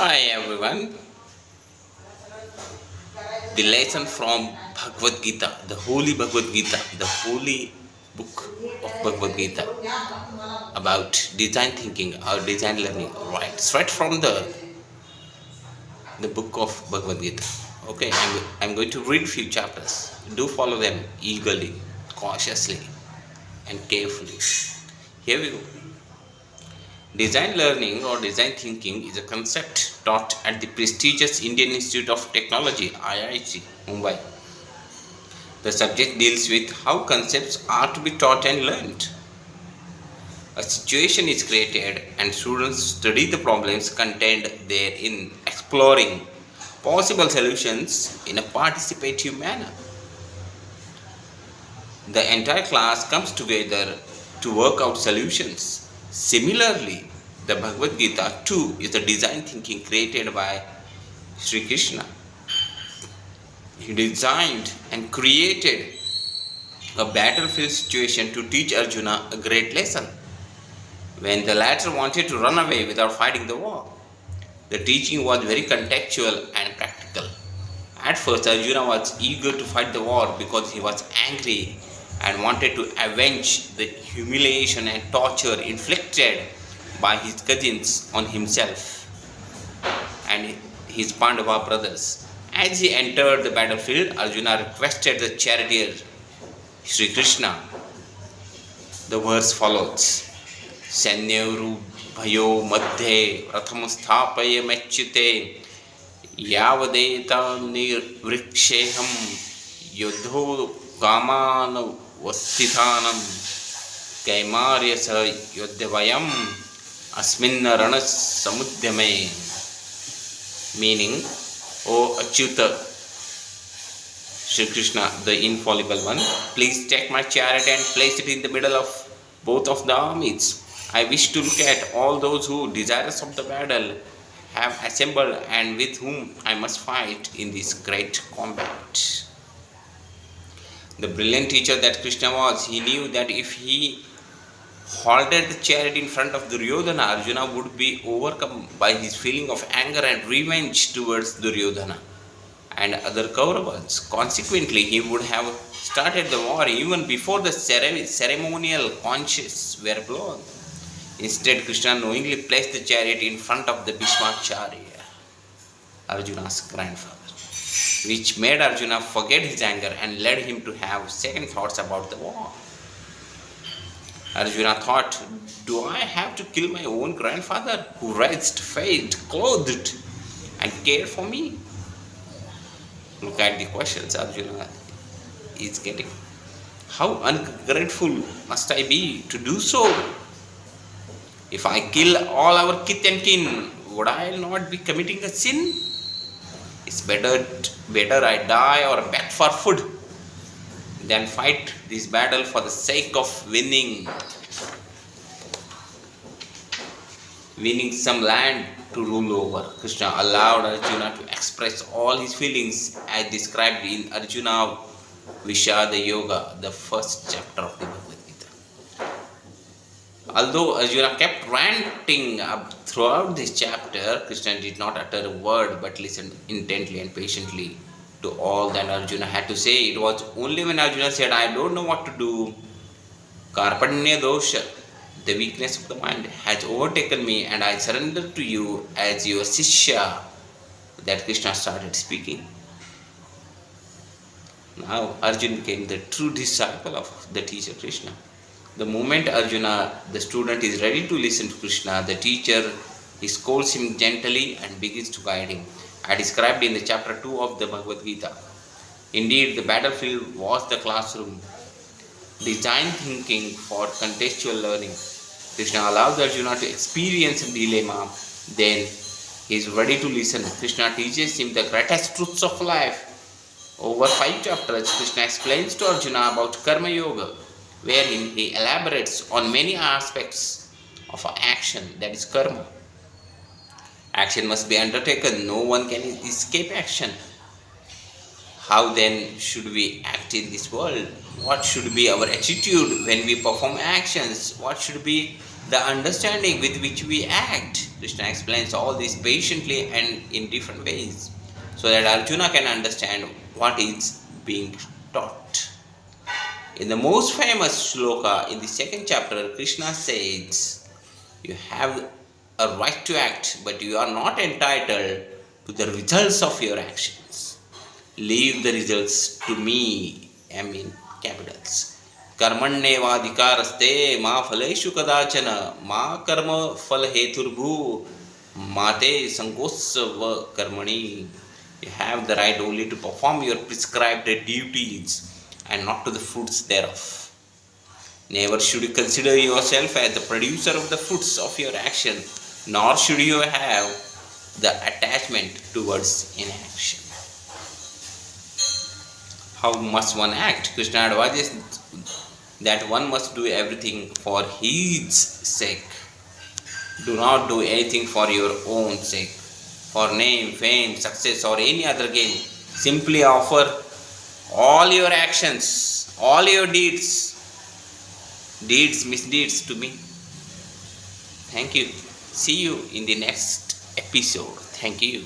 Hi everyone. The lesson from Bhagavad Gita, the holy Bhagavad Gita, the holy book of Bhagavad Gita about design thinking or design learning. Right, straight from the book of Bhagavad Gita. Okay, I'm going to read few chapters. Do follow them eagerly, cautiously, and carefully. Here we go. Design learning or design thinking is a concept taught at the prestigious Indian Institute of Technology (IIT) Mumbai. The subject deals with how concepts are to be taught and learned. A situation is created and students study the problems contained therein, exploring possible solutions in a participative manner. The entire class comes together to work out solutions. Similarly, the Bhagavad Gita too is the design thinking created by Sri Krishna. He designed and created a battlefield situation to teach Arjuna a great lesson. When the latter wanted to run away without fighting the war, the teaching was very contextual and practical. At first, Arjuna was eager to fight the war because he was angry and wanted to avenge the humiliation and torture inflicted by his cousins on himself and his Pandava brothers. As he entered the battlefield, Arjuna requested the charioteer Sri Krishna. The verse follows: Sanyavru bhayo madhye ratham sthapaya machyute yavadeta nirvriksheham yodho kaman vastithanam kaimarya sa yodhyavayam asminna ranas samudyame. Meaning, O Achyuta, Sri Krishna, the infallible one, please take my chariot and place it in the middle of both of the armies. I wish to look at all those who, desirous of the battle, have assembled and with whom I must fight in this great combat. The brilliant teacher that Krishna was, he knew that if he halted the chariot in front of Duryodhana, Arjuna would be overcome by his feeling of anger and revenge towards Duryodhana and other Kauravas. Consequently, he would have started the war even before the ceremonial conches were blown. Instead, Krishna knowingly placed the chariot in front of the Bhishmacharya, Arjuna's grandfather, which made Arjuna forget his anger and led him to have second thoughts about the war. Arjuna thought, do I have to kill my own grandfather who raised, fed, clothed and cared for me? Look at the questions Arjuna is getting. How ungrateful must I be to do so? If I kill all our kith and kin, would I not be committing a sin? It's better I die or beg for food than fight this battle for the sake of winning some land to rule over. Krishna allowed Arjuna to express all his feelings as described in Arjuna Vishada Yoga, the first chapter of the Bhagavad Gita. Although Arjuna kept ranting up throughout this chapter, Krishna did not utter a word but listened intently and patiently to all that Arjuna had to say. It was only when Arjuna said, I don't know what to do, Karpanya dosha, the weakness of the mind, has overtaken me and I surrender to you as your Sishya, that Krishna started speaking. Now Arjuna became the true disciple of the teacher Krishna. The moment Arjuna, the student, is ready to listen to Krishna, the teacher, he scolds him gently and begins to guide him. I described in the chapter 2 of the Bhagavad Gita. Indeed, the battlefield was the classroom. Design thinking for contextual learning. Krishna allows Arjuna to experience a dilemma. Then he is ready to listen. Krishna teaches him the greatest truths of life. Over 5 chapters, Krishna explains to Arjuna about Karma Yoga, wherein he elaborates on many aspects of action, that is karma. Action must be undertaken. No one can escape action. How then should we act in this world? What should be our attitude when we perform actions? What should be the understanding with which we act? Krishna explains all this patiently and in different ways so that Arjuna can understand what is being taught. In the most famous shloka in the second chapter, Krishna says, "You have a right to act, but you are not entitled to the results of your actions. Leave the results to me." I mean, capitals. कर्मण्येवाधिकारस्ते मा फलेषु कदाचन मा कर्म फल हेतुर्भू माते संकोत्सव कर्मणि. You have the right only to perform your prescribed duties and not to the fruits thereof. Never should you consider yourself as the producer of the fruits of your action, nor should you have the attachment towards inaction. How must one act? Krishna advises that one must do everything for his sake. Do not do anything for your own sake, for name, fame, success, or any other gain. Simply offer all your actions, all your deeds, misdeeds to me. Thank you. See you in the next episode. Thank you.